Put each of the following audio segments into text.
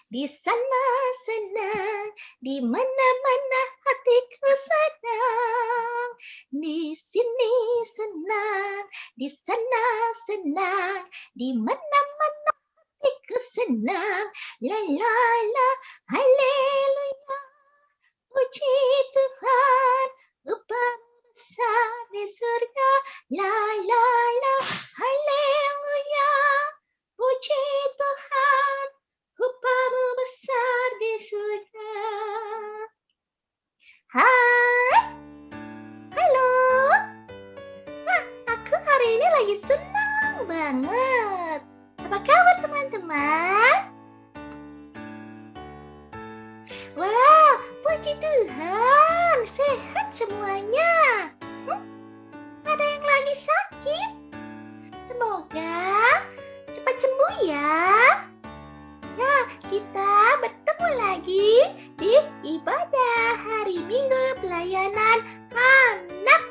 Di sana senang, di mana-mana hatiku senang. Di sini senang, di sana senang, di mana-mana hatiku senang. La la la, haleluya, puji Tuhan, Bapamu besar di surga. La la la, haleluya, puji Tuhan, Bapamu besar di surga. Hai, halo. Aku hari ini lagi senang banget. Apa kabar teman-teman? Wah, puji Tuhan, sehat semuanya. Ada yang lagi sakit? Semoga cepat sembuh ya. Ya, kita bertemu lagi di ibadah hari Minggu pelayanan anak.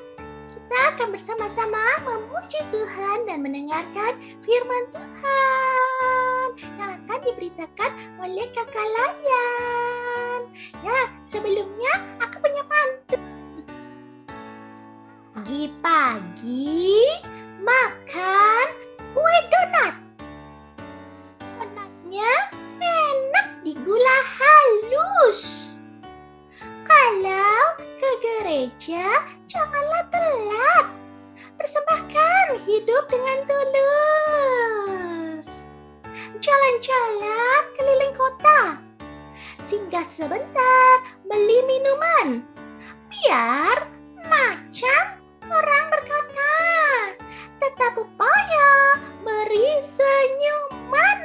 Kita akan bersama-sama memuji Tuhan dan mendengarkan firman Tuhan yang akan diberitakan oleh kakak Layan. Ya, sebelumnya aku punya pantun. Pagi-pagi makan kue donat. Donatnya enak digula halus. Kalau ke gereja, janganlah telat. Persembahkan hidup dengan tulus. Jalan-jalan keliling kota. Singgah sebentar beli minuman. Biar macam orang berkata. Tetap upaya beri senyuman.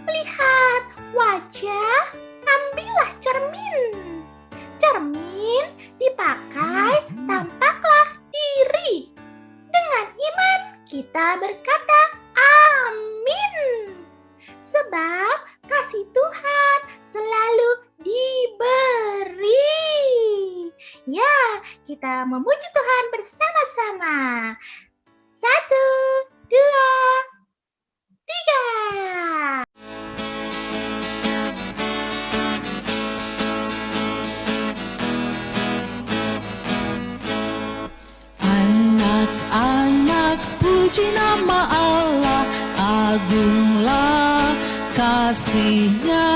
Melihat wajah, ambillah cermin. Cermin dipakai, tampaklah diri. Dengan iman kita berkata amin. Sebab kasih Tuhan selalu diberi. Ya, kita memuji Tuhan bersama-sama. 1, 2, 3. Anak-anak, puji nama Allah, agunglah kasih-Nya.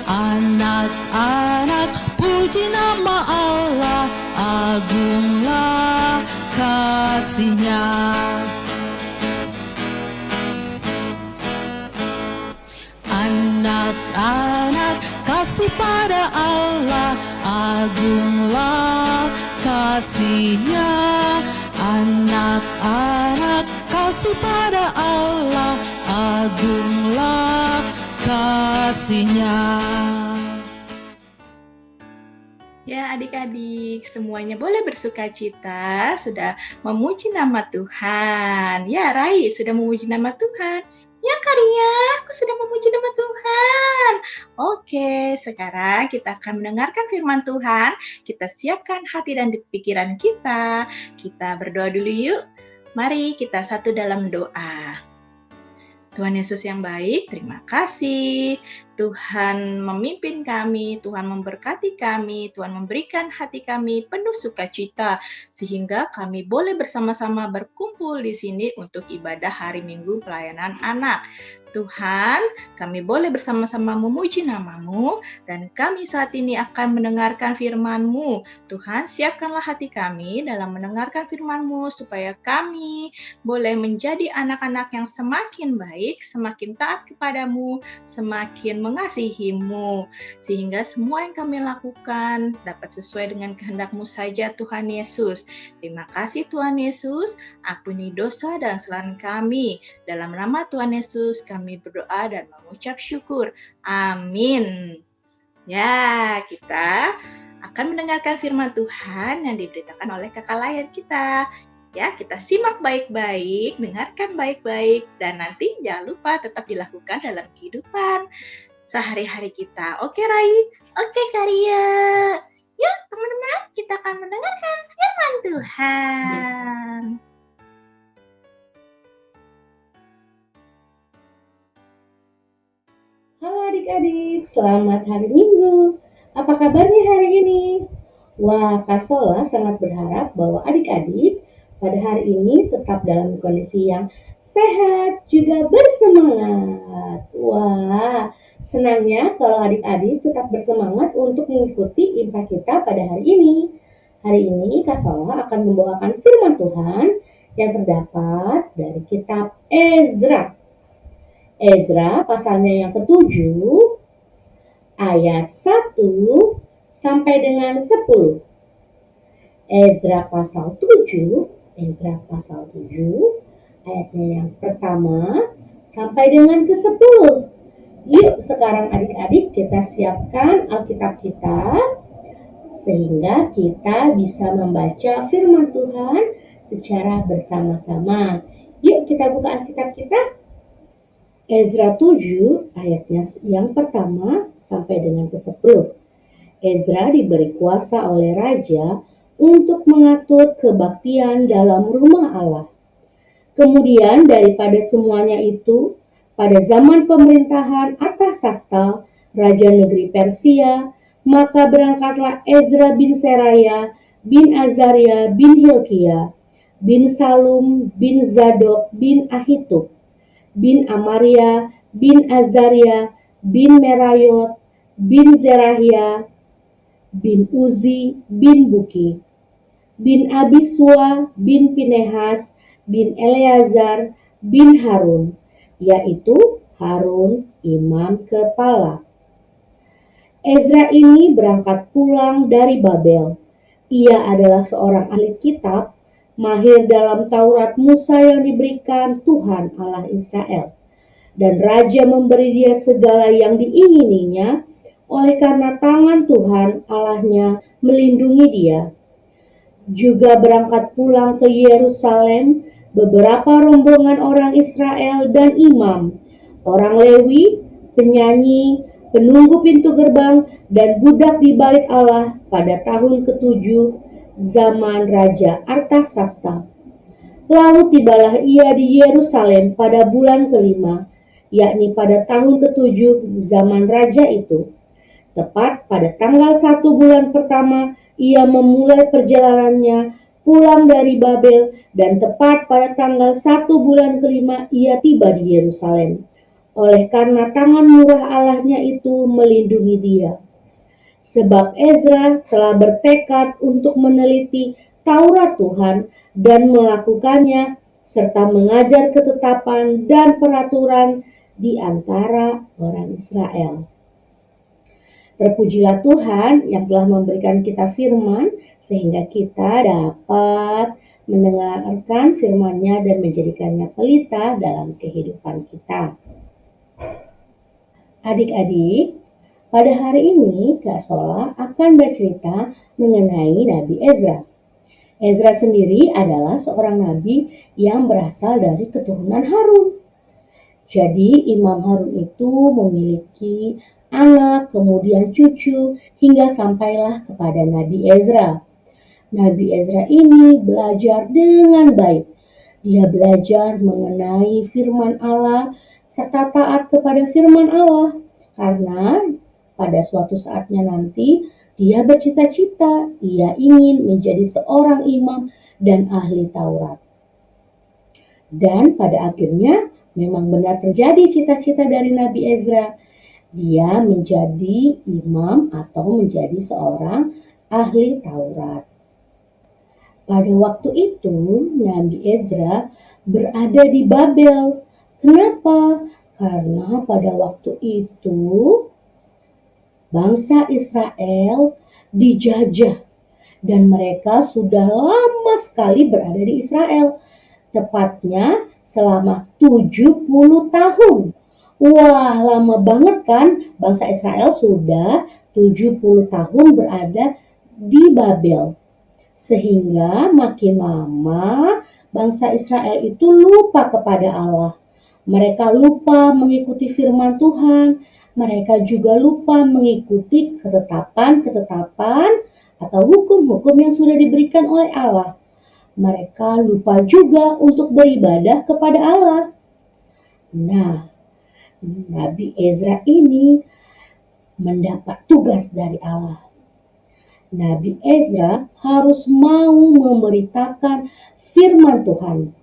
Anak-anak, puji nama Allah, agunglah kasih-Nya. Anak-anak, kasih pada Allah, agunglah kasih-Nya. Anak-anak, kasih pada Allah, agunglah kasih-Nya. Ya, adik-adik semuanya boleh bersuka cita sudah memuji nama Tuhan. Ya, Rai sudah memuji nama Tuhan. Ya, Karya, aku sudah memuji nama Tuhan. Oke, sekarang kita akan mendengarkan firman Tuhan. Kita siapkan hati dan pikiran kita. Kita berdoa dulu yuk. Mari kita satu dalam doa. Tuhan Yesus yang baik, terima kasih. Tuhan memimpin kami, Tuhan memberkati kami, Tuhan memberikan hati kami penuh sukacita, sehingga kami boleh bersama-sama berkumpul di sini untuk ibadah hari Minggu pelayanan anak. Tuhan, kami boleh bersama-sama memuji nama-Mu, dan kami saat ini akan mendengarkan firman-Mu. Tuhan, siapkanlah hati kami dalam mendengarkan firman-Mu, supaya kami boleh menjadi anak-anak yang semakin baik, semakin taat kepadamu, semakin mengasihi-Mu, sehingga semua yang kami lakukan dapat sesuai dengan kehendak-Mu saja, Tuhan Yesus. Terima kasih Tuhan Yesus, ampuni dosa dan kesalahan kami. Dalam nama Tuhan Yesus kami berdoa dan mengucap syukur. Amin. Ya, kita akan mendengarkan firman Tuhan yang diberitakan oleh kakak Layan kita. Ya, kita simak baik-baik, dengarkan baik-baik, dan nanti jangan lupa tetap dilakukan dalam kehidupan sehari-hari kita. Oke, Rai? Oke, Karya. Yuk, teman-teman, kita akan mendengarkan firman Tuhan. Halo adik-adik, selamat hari Minggu. Apa kabarnya hari ini? Wah, Kak Sola sangat berharap bahwa adik-adik pada hari ini tetap dalam kondisi yang sehat, juga bersemangat. Wah, senangnya kalau adik-adik tetap bersemangat untuk mengikuti impak kita pada hari ini. Hari ini Kak Sola akan membawakan firman Tuhan yang terdapat dari kitab Ezra. Ezra pasalnya yang ke-7 ayat 1 sampai dengan 10. Ezra pasal 7 ayatnya yang pertama sampai dengan ke-10. Yuk sekarang adik-adik kita siapkan Alkitab kita sehingga kita bisa membaca firman Tuhan secara bersama-sama. Yuk kita buka Alkitab kita. Ezra 7 ayatnya yang pertama sampai dengan ke-10. Ezra diberi kuasa oleh raja untuk mengatur kebaktian dalam rumah Allah. Kemudian daripada semuanya itu, pada zaman pemerintahan Artasasta, raja negeri Persia, maka berangkatlah Ezra bin Seraya, bin Azaria, bin Hilkia, bin Salum, bin Zadok, bin Ahitub, bin Amaria, bin Azaria, bin Merayot, bin Zerahia, bin Uzi, bin Buki, bin Abisua, bin Pinehas, bin Eleazar, bin Harun, yaitu Harun imam kepala. Ezra ini berangkat pulang dari Babel. Ia adalah seorang ahli kitab, mahir dalam Taurat Musa yang diberikan Tuhan Allah Israel. Dan raja memberi dia segala yang diingininya, oleh karena tangan Tuhan Allahnya melindungi dia. Juga berangkat pulang ke Yerusalem beberapa rombongan orang Israel dan imam, orang Lewi, penyanyi, penunggu pintu gerbang, dan budak di bait Allah pada tahun ke-7 zaman Raja Artasasta. Lalu tibalah ia di Yerusalem pada bulan ke-5, yakni pada tahun ke-7 zaman raja itu. Tepat pada tanggal 1 bulan pertama, ia memulai perjalanannya pulang dari Babel, dan tepat pada tanggal 1 bulan ke-5 ia tiba di Yerusalem. Oleh karena tangan murah Allahnya itu melindungi dia. Sebab Ezra telah bertekad untuk meneliti Taurat Tuhan dan melakukannya, serta mengajar ketetapan dan peraturan di antara orang Israel. Terpujilah Tuhan yang telah memberikan kita firman, sehingga kita dapat mendengarkan firman-Nya dan menjadikannya pelita dalam kehidupan kita. Adik-adik, pada hari ini Kak Sola akan bercerita mengenai Nabi Ezra. Ezra sendiri adalah seorang nabi yang berasal dari keturunan Harun. Jadi Imam Harun itu memiliki anak, kemudian cucu, hingga sampailah kepada Nabi Ezra. Nabi Ezra ini belajar dengan baik. Dia belajar mengenai firman Allah serta taat kepada firman Allah, karena pada suatu saatnya nanti dia bercita-cita, ia ingin menjadi seorang imam dan ahli Taurat. Dan pada akhirnya memang benar terjadi cita-cita dari Nabi Ezra. Dia menjadi imam atau menjadi seorang ahli Taurat. Pada waktu itu Nabi Ezra berada di Babel. Kenapa? Karena pada waktu itu bangsa Israel dijajah dan mereka sudah lama sekali berada di Israel. Tepatnya selama 70 tahun. Wah, lama banget kan? Bangsa Israel sudah 70 tahun berada di Babel. Sehingga makin lama bangsa Israel itu lupa kepada Allah. Mereka lupa mengikuti firman Tuhan. Mereka juga lupa mengikuti ketetapan-ketetapan atau hukum-hukum yang sudah diberikan oleh Allah. Mereka lupa juga untuk beribadah kepada Allah. Nah, Nabi Ezra ini mendapat tugas dari Allah. Nabi Ezra harus mau memberitakan firman Tuhan.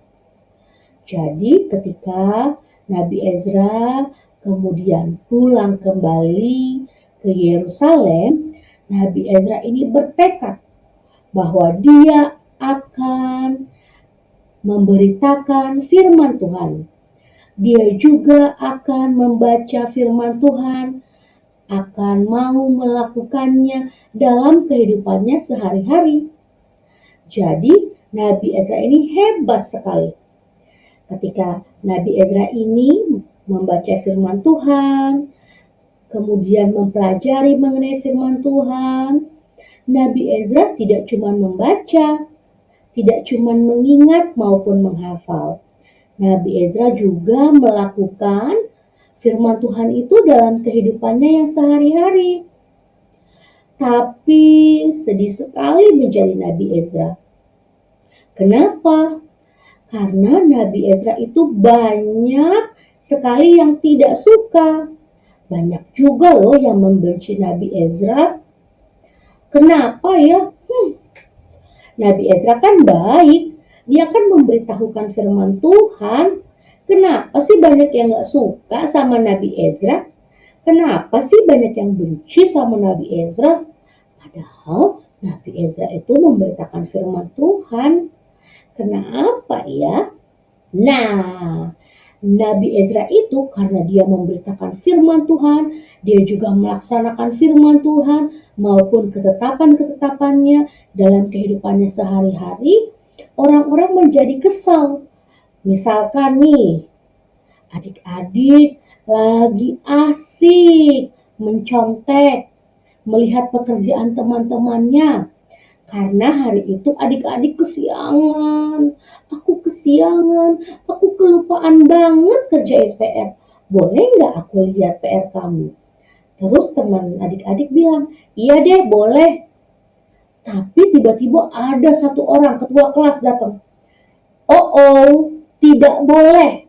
Jadi ketika Nabi Ezra kemudian pulang kembali ke Yerusalem, Nabi Ezra ini bertekad bahwa dia akan memberitakan firman Tuhan. Dia juga akan membaca firman Tuhan, akan mau melakukannya dalam kehidupannya sehari-hari. Jadi Nabi Ezra ini hebat sekali. Ketika Nabi Ezra ini membaca firman Tuhan, kemudian mempelajari mengenai firman Tuhan, Nabi Ezra tidak cuma membaca, tidak cuma mengingat maupun menghafal. Nabi Ezra juga melakukan firman Tuhan itu dalam kehidupannya yang sehari-hari. Tapi sedih sekali menjadi Nabi Ezra. Kenapa? Karena Nabi Ezra itu banyak sekali yang tidak suka. Banyak juga loh yang membenci Nabi Ezra. Kenapa ya? Nabi Ezra kan baik. Dia kan memberitahukan firman Tuhan. Kenapa sih banyak yang gak suka sama Nabi Ezra? Kenapa sih banyak yang benci sama Nabi Ezra? Padahal Nabi Ezra itu memberitakan firman Tuhan. Kenapa ya? Nah, Nabi Ezra itu karena dia memberitakan firman Tuhan, dia juga melaksanakan firman Tuhan maupun ketetapan-ketetapannya dalam kehidupannya sehari-hari, orang-orang menjadi kesal. Misalkan nih, adik-adik lagi asik mencontek, melihat pekerjaan teman-temannya. Karena hari itu adik-adik kesiangan, aku kelupaan banget kerjain PR. Boleh nggak aku lihat PR kamu? Terus teman adik-adik bilang, iya deh boleh. Tapi tiba-tiba ada satu orang ketua kelas datang. Tidak boleh.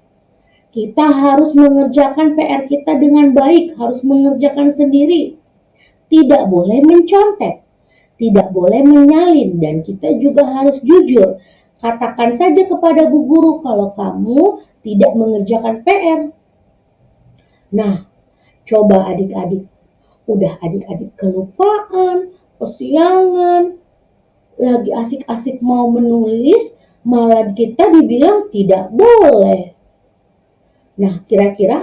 Kita harus mengerjakan PR kita dengan baik, harus mengerjakan sendiri. Tidak boleh mencontek, tidak boleh menyalin, dan kita juga harus jujur. Katakan saja kepada bu guru kalau kamu tidak mengerjakan PR. Nah, coba adik-adik, udah adik-adik kelupaan, kesiangan, lagi asik-asik mau menulis, malah kita dibilang tidak boleh. Nah, kira-kira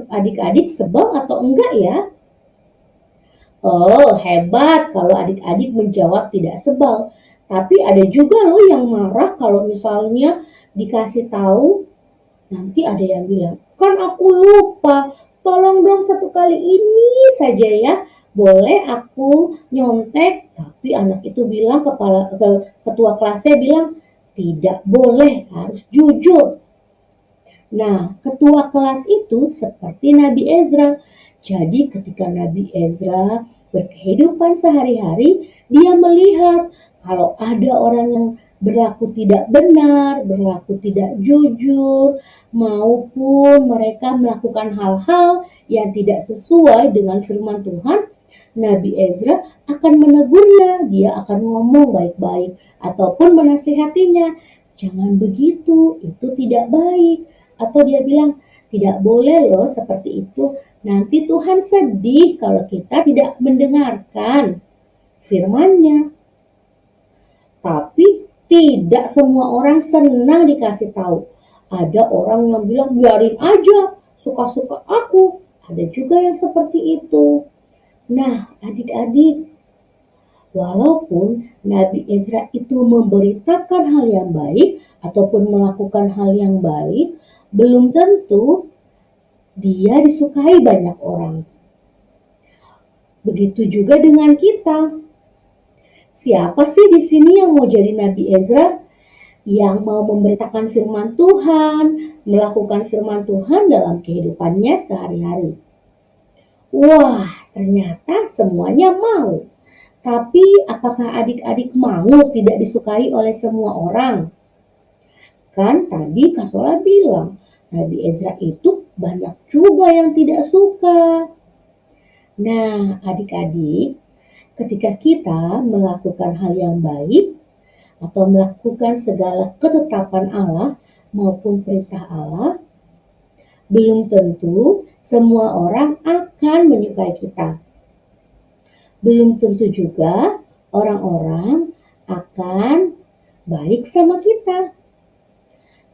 adik-adik sebel atau enggak ya? Oh, hebat kalau adik-adik menjawab tidak sebel. Tapi ada juga loh yang marah kalau misalnya dikasih tahu, nanti ada yang bilang, kan aku lupa, tolong dong satu kali ini saja ya, boleh aku nyontek. Tapi anak itu bilang, ketua kelasnya bilang, tidak boleh, harus jujur. Nah, ketua kelas itu seperti Nabi Ezra. Jadi ketika Nabi Ezra berkehidupan sehari-hari, dia melihat kalau ada orang yang berlaku tidak benar, berlaku tidak jujur, maupun mereka melakukan hal-hal yang tidak sesuai dengan firman Tuhan, Nabi Ezra akan menegurnya, dia akan ngomong baik-baik ataupun menasihatinya. Jangan begitu, itu tidak baik. Atau dia bilang, tidak boleh loh seperti itu. Nanti Tuhan sedih kalau kita tidak mendengarkan firman-Nya. Tapi tidak semua orang senang dikasih tahu. Ada orang yang bilang, biarin aja, suka-suka aku. Ada juga yang seperti itu. Nah, adik-adik, walaupun Nabi Ezra itu memberitakan hal yang baik ataupun melakukan hal yang baik, belum tentu dia disukai banyak orang. Begitu juga dengan kita. Siapa sih di sini yang mau jadi Nabi Ezra? Yang mau memberitakan firman Tuhan, melakukan firman Tuhan dalam kehidupannya sehari-hari. Wah, ternyata semuanya mau. Tapi apakah adik-adik mau tidak disukai oleh semua orang? Kan tadi Kak Sola bilang, Nabi Ezra itu banyak juga yang tidak suka. Nah, adik-adik, ketika kita melakukan hal yang baik atau melakukan segala ketetapan Allah maupun perintah Allah, belum tentu semua orang akan menyukai kita. Belum tentu juga orang-orang akan baik sama kita.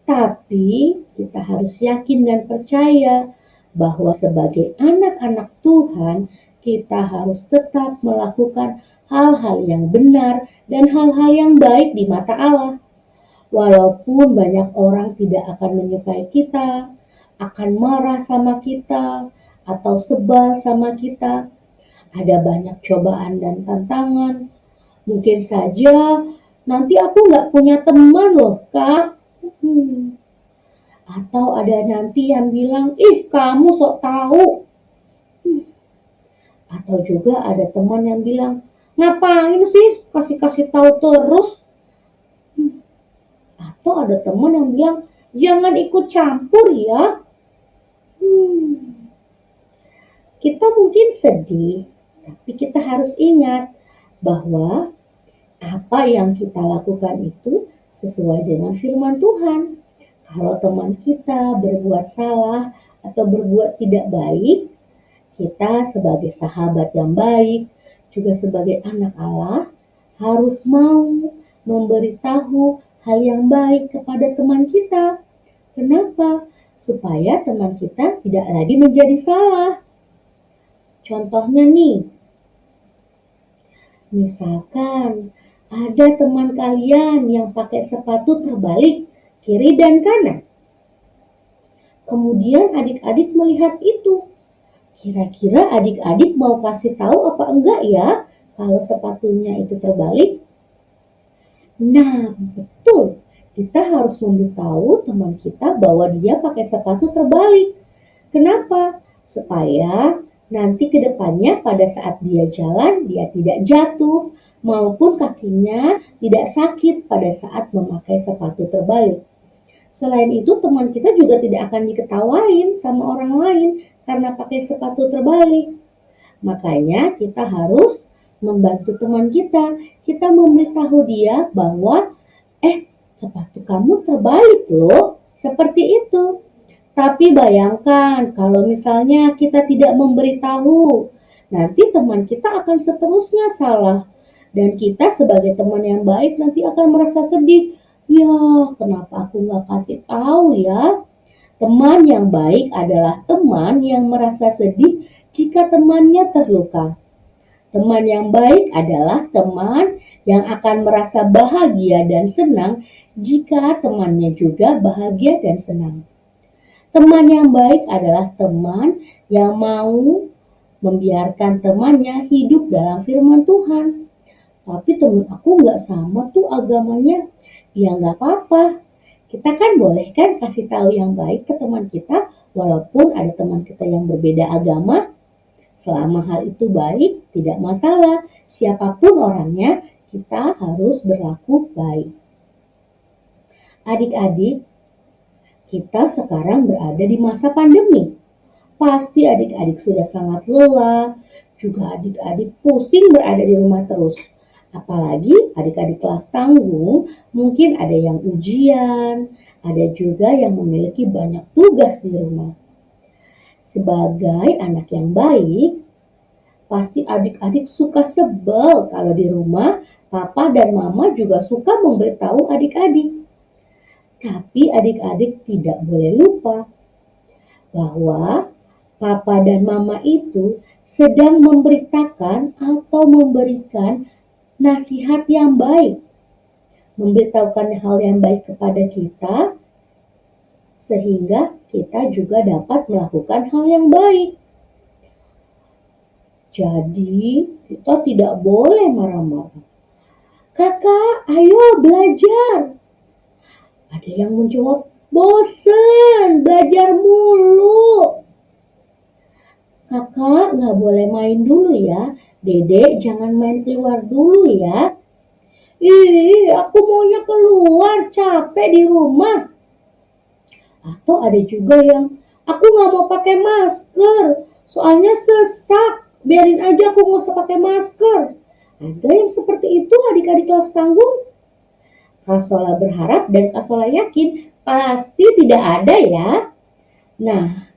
Tapi kita harus yakin dan percaya bahwa sebagai anak-anak Tuhan, kita harus tetap melakukan hal-hal yang benar dan hal-hal yang baik di mata Allah. Walaupun banyak orang tidak akan menyukai kita, akan marah sama kita, atau sebal sama kita. Ada banyak cobaan dan tantangan. Mungkin saja nanti aku nggak punya teman loh, Kak. Atau ada nanti yang bilang, ih kamu sok tahu. Atau juga ada teman yang bilang, ngapain sih kasih tahu terus. Atau ada teman yang bilang, jangan ikut campur ya. Kita mungkin sedih, tapi kita harus ingat bahwa apa yang kita lakukan itu sesuai dengan firman Tuhan. Kalau teman kita berbuat salah atau berbuat tidak baik, kita sebagai sahabat yang baik, juga sebagai anak Allah, harus mau memberitahu hal yang baik kepada teman kita. Kenapa? Supaya teman kita tidak lagi menjadi salah. Contohnya nih, misalkan ada teman kalian yang pakai sepatu terbalik kiri dan kanan. Kemudian adik-adik melihat itu. Kira-kira adik-adik mau kasih tahu apa enggak ya kalau sepatunya itu terbalik? Nah, betul. Kita harus memberitahu teman kita bahwa dia pakai sepatu terbalik. Kenapa? Supaya nanti ke depannya pada saat dia jalan, dia tidak jatuh maupun kakinya tidak sakit pada saat memakai sepatu terbalik. Selain itu, teman kita juga tidak akan diketawain sama orang lain karena pakai sepatu terbalik. Makanya kita harus membantu teman kita. Kita memberitahu dia bahwa, sepatu kamu terbalik loh, seperti itu. Tapi bayangkan kalau misalnya kita tidak memberitahu, nanti teman kita akan seterusnya salah. Dan kita sebagai teman yang baik nanti akan merasa sedih. Ya, kenapa aku nggak kasih tahu ya? Teman yang baik adalah teman yang merasa sedih jika temannya terluka. Teman yang baik adalah teman yang akan merasa bahagia dan senang jika temannya juga bahagia dan senang. Teman yang baik adalah teman yang mau membiarkan temannya hidup dalam firman Tuhan. Tapi teman aku nggak sama tuh agamanya. Ya nggak apa-apa. Kita kan boleh kan kasih tahu yang baik ke teman kita walaupun ada teman kita yang berbeda agama. Selama hal itu baik, tidak masalah. Siapapun orangnya, kita harus berlaku baik. Adik-adik, kita sekarang berada di masa pandemi. Pasti adik-adik sudah sangat lelah, juga adik-adik pusing berada di rumah terus. Apalagi adik-adik kelas tanggung, mungkin ada yang ujian, ada juga yang memiliki banyak tugas di rumah. Sebagai anak yang baik, pasti adik-adik suka sebel kalau di rumah papa dan mama juga suka memberitahu adik-adik. Tapi adik-adik tidak boleh lupa bahwa papa dan mama itu sedang memberitakan atau memberikan nasihat yang baik, memberitahukan hal yang baik kepada kita, sehingga kita juga dapat melakukan hal yang baik. Jadi, kita tidak boleh marah-marah. Kakak, ayo belajar. Ada yang menjawab, bosen, belajar mulu. Kakak, nggak boleh main dulu ya. Dedek, jangan main keluar dulu ya. Ih, aku maunya keluar, capek di rumah. Atau ada juga yang, Aku nggak mau pakai masker, soalnya sesak. Biarin aja aku nggak usah pakai masker. Ada yang seperti itu adik-adik kelas tanggung? Kak Sola berharap dan Kak Sola yakin pasti tidak ada ya. Nah,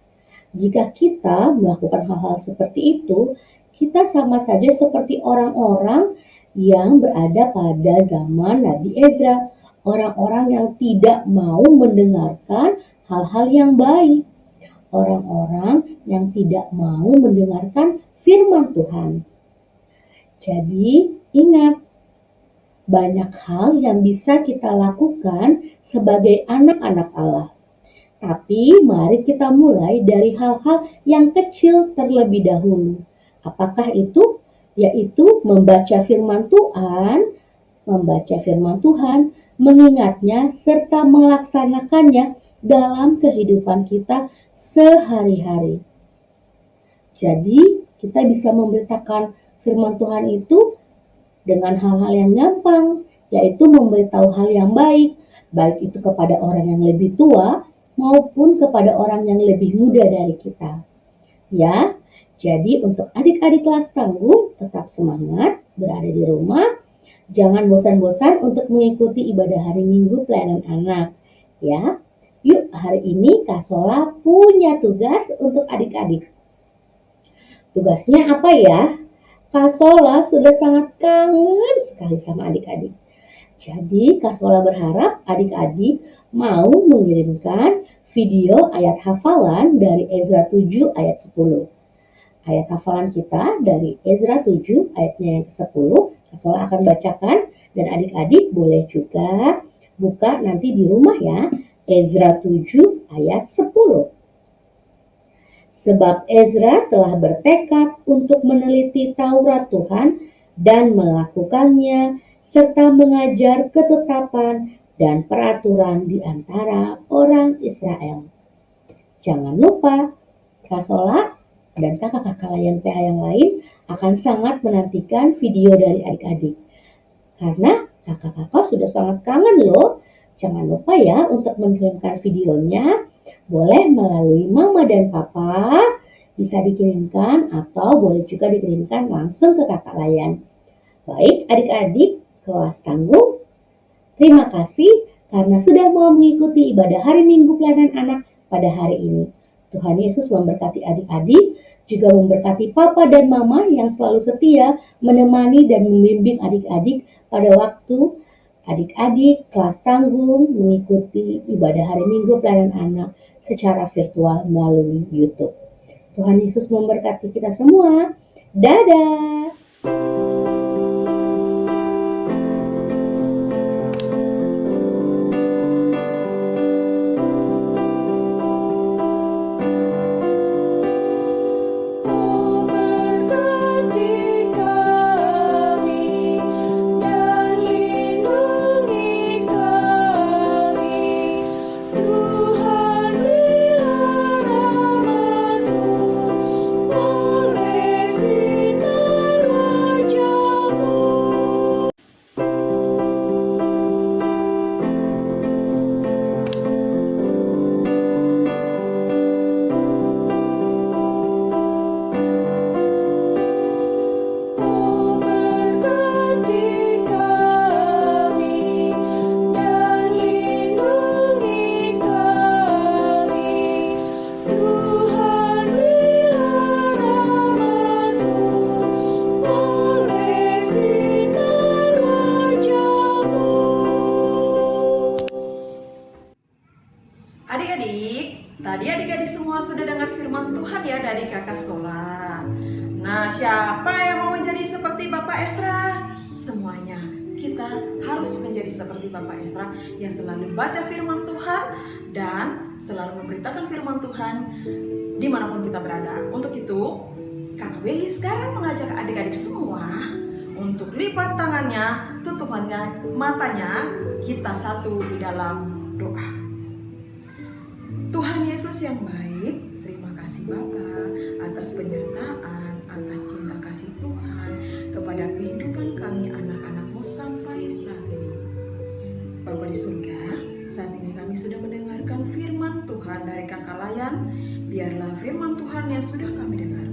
jika kita melakukan hal-hal seperti itu, kita sama saja seperti orang-orang yang berada pada zaman Nabi Ezra. Orang-orang yang tidak mau mendengarkan hal-hal yang baik. Orang-orang yang tidak mau mendengarkan firman Tuhan. Jadi, ingat, banyak hal yang bisa kita lakukan sebagai anak-anak Allah. Tapi mari kita mulai dari hal-hal yang kecil terlebih dahulu. Apakah itu? Yaitu membaca firman Tuhan, mengingatnya serta melaksanakannya dalam kehidupan kita sehari-hari. Jadi kita bisa memberitakan firman Tuhan itu dengan hal-hal yang gampang, yaitu memberitahu hal yang baik itu kepada orang yang lebih tua maupun kepada orang yang lebih muda dari kita. Ya, jadi untuk adik-adik kelas tanggung tetap semangat berada di rumah. Jangan bosan-bosan untuk mengikuti ibadah hari Minggu pelayanan anak. Ya, yuk hari ini Kak Sola punya tugas untuk adik-adik. Tugasnya apa ya? Kak Sola sudah sangat kangen sekali sama adik-adik. Jadi Kak Sola berharap adik-adik mau mengirimkan video ayat hafalan dari Ezra 7 ayat 10. Ayat hafalan kita dari Ezra 7 ayatnya yang ke-10. Kak Sola akan bacakan dan adik-adik boleh juga buka nanti di rumah ya. Ezra 7 ayat 10. Sebab Ezra telah bertekad untuk meneliti Taurat Tuhan dan melakukannya, serta mengajar ketetapan dan peraturan di antara orang Israel. Jangan lupa, Kak Sola dan kakak-kakak layan PH yang lain akan sangat menantikan video dari adik-adik. Karena kakak-kakak sudah sangat kangen loh. Jangan lupa ya untuk mengirimkan videonya. Boleh melalui mama dan papa, bisa dikirimkan atau boleh juga dikirimkan langsung ke kakak layan. Baik adik-adik kelas tanggung, terima kasih karena sudah mau mengikuti ibadah hari Minggu pelayanan anak pada hari ini. Tuhan Yesus memberkati adik-adik, juga memberkati papa dan mama yang selalu setia menemani dan membimbing adik-adik pada waktu adik-adik kelas tanggung mengikuti ibadah hari Minggu pelayanan anak secara virtual melalui YouTube. Tuhan Yesus memberkati kita semua. Dadah! Tadi adik-adik semua sudah dengar firman Tuhan ya dari Kakak Sola. Nah, siapa yang mau menjadi seperti Bapak Ezra? Semuanya kita harus menjadi seperti Bapak Ezra yang selalu baca firman Tuhan dan selalu memberitakan firman Tuhan dimanapun kita berada. Untuk itu, Kakak Beli sekarang mengajak adik-adik semua untuk lipat tangannya, tutup matanya, kita satu di dalam doa. Tuhan Yesus yang baik, terima kasih Bapa atas penyertaan, atas cinta kasih Tuhan kepada kehidupan kami anak-anak-Mu sampai saat ini. Bapa di surga, saat ini kami sudah mendengarkan firman Tuhan dari Kakak Layan biarlah firman Tuhan yang sudah kami dengar,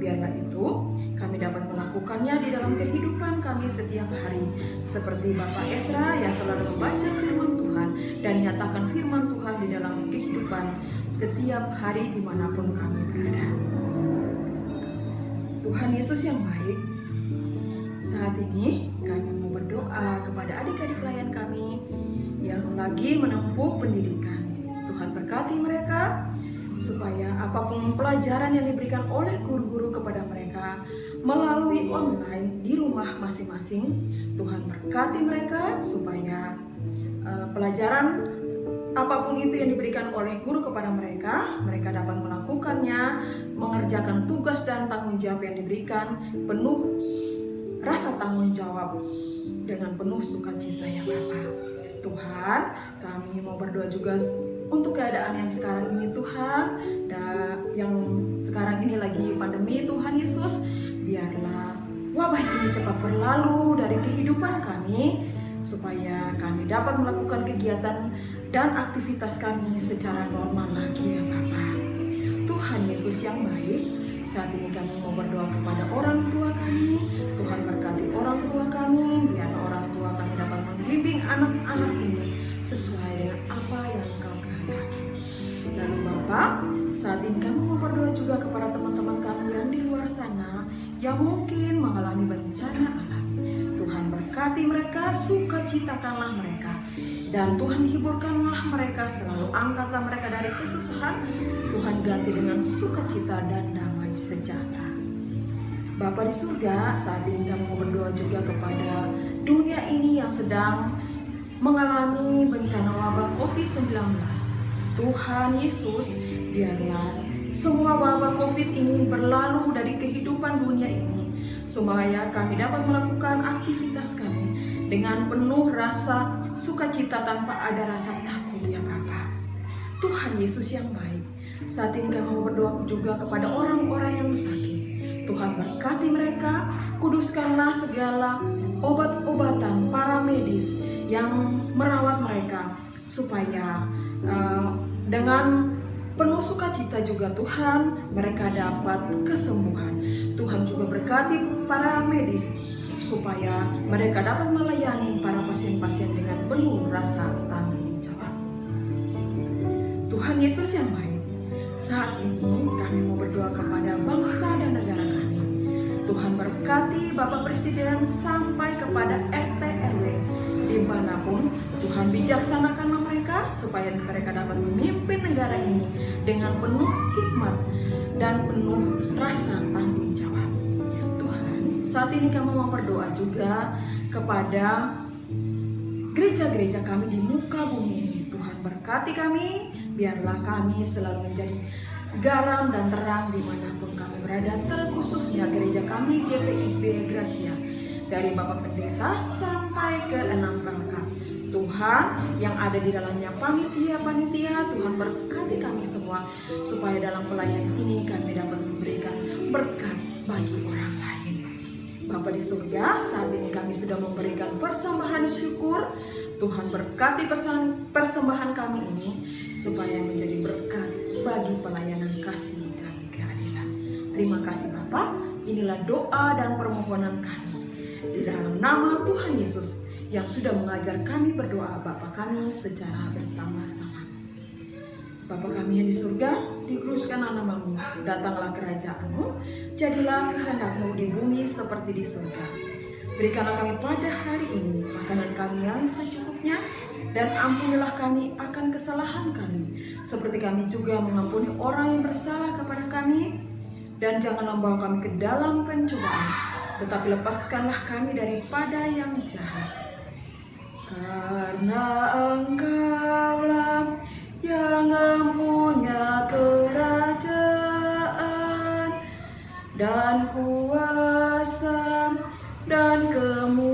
biarlah itu kami dapat melakukannya di dalam kehidupan kami setiap hari. Seperti Bapak Esra yang selalu membaca firman Tuhan dan nyatakan firman Tuhan di dalam kehidupan setiap hari dimanapun kami berada. Tuhan Yesus yang baik, saat ini kami mau berdoa kepada adik-adik klien kami yang lagi menempuh pendidikan. Tuhan berkati mereka supaya apapun pelajaran yang diberikan oleh guru-guru kepada mereka melalui online di rumah masing-masing, Tuhan berkati mereka supaya pelajaran apapun itu yang diberikan oleh guru kepada mereka, mereka dapat melakukannya, mengerjakan tugas dan tanggung jawab yang diberikan penuh rasa tanggung jawab dengan penuh sukacita ya Bapa. Tuhan, kami mau berdoa juga untuk keadaan yang sekarang ini Tuhan, dan yang sekarang ini lagi pandemi Tuhan Yesus, biarlah wabah ini cepat berlalu dari kehidupan kami, supaya kami dapat melakukan kegiatan dan aktivitas kami secara normal lagi ya Bapa. Tuhan Yesus yang baik, saat ini kami mau berdoa kepada orang tua kami. Tuhan berkati orang tua kami, biar orang tua kami dapat membimbing anak-anak ini sesuai dengan apa yang Engkau kehendaki. Lalu Bapak, saat ini kami mau berdoa juga kepada teman-teman kami yang di luar sana yang mungkin mengalami bencana alam. Tuhan berkati mereka, sukacitakanlah mereka, dan Tuhan hiburkanlah mereka, selalu angkatlah mereka dari kesusahan. Tuhan ganti dengan sukacita dan damai sejahtera. Bapa di surga, saat ini kami mau berdoa juga kepada dunia ini yang sedang mengalami bencana wabah COVID-19. Tuhan Yesus, biarlah semua wabah COVID ini berlalu dari kehidupan dunia ini, supaya kami dapat melakukan aktivitas kami dengan penuh rasa sukacita tanpa ada rasa takut ya Bapa. Tuhan Yesus yang baik, saat ini kami mau berdoa juga kepada orang-orang yang sakit. Tuhan berkati mereka, kuduskanlah segala obat-obatan para medis yang merawat mereka, supaya dengan penuh sukacita juga Tuhan mereka dapat kesembuhan. Tuhan juga berkati para medis supaya mereka dapat melayani para pasien-pasien dengan penuh rasa tanggung jawab. Tuhan Yesus yang baik, saat ini kami mau berdoa kepada bangsa dan negara kami. Tuhan berkati Bapak Presiden sampai kepada RT RW dimanapun. Tuhan bijaksanakanlah mereka supaya mereka dapat memimpin negara ini dengan penuh hikmat dan penuh rasa tanggung jawab. Tuhan, saat ini kami mau berdoa juga kepada gereja-gereja kami di muka bumi ini. Tuhan berkati kami, biarlah kami selalu menjadi garam dan terang dimanapun kami berada, terkhususnya gereja kami GPIB Gracia, dari Bapak Pendeta sampai ke 6 pangkat. Tuhan yang ada di dalamnya panitia-panitia, Tuhan berkati kami semua supaya dalam pelayanan ini kami dapat memberikan berkat bagi orang lain. Bapa di surga, saat ini kami sudah memberikan persembahan syukur. Tuhan berkati persembahan kami ini supaya menjadi berkat bagi pelayanan kasih dan keadilan. Terima kasih Bapa, inilah doa dan permohonan kami di dalam nama Tuhan Yesus yang sudah mengajar kami berdoa Bapa kami secara bersama-sama. Bapa kami yang di surga, dikuduskanlah namamu, datanglah kerajaanmu, jadilah kehendak-mu di bumi seperti di surga. Berikanlah kami pada hari ini makanan kami yang secukupnya, dan ampunilah kami akan kesalahan kami, seperti kami juga mengampuni orang yang bersalah kepada kami. Dan janganlah membawa kami ke dalam pencobaan, tetapi lepaskanlah kami daripada yang jahat. Karena Engkaulah yang mempunyai kerajaan dan kuasa dan kemuliaan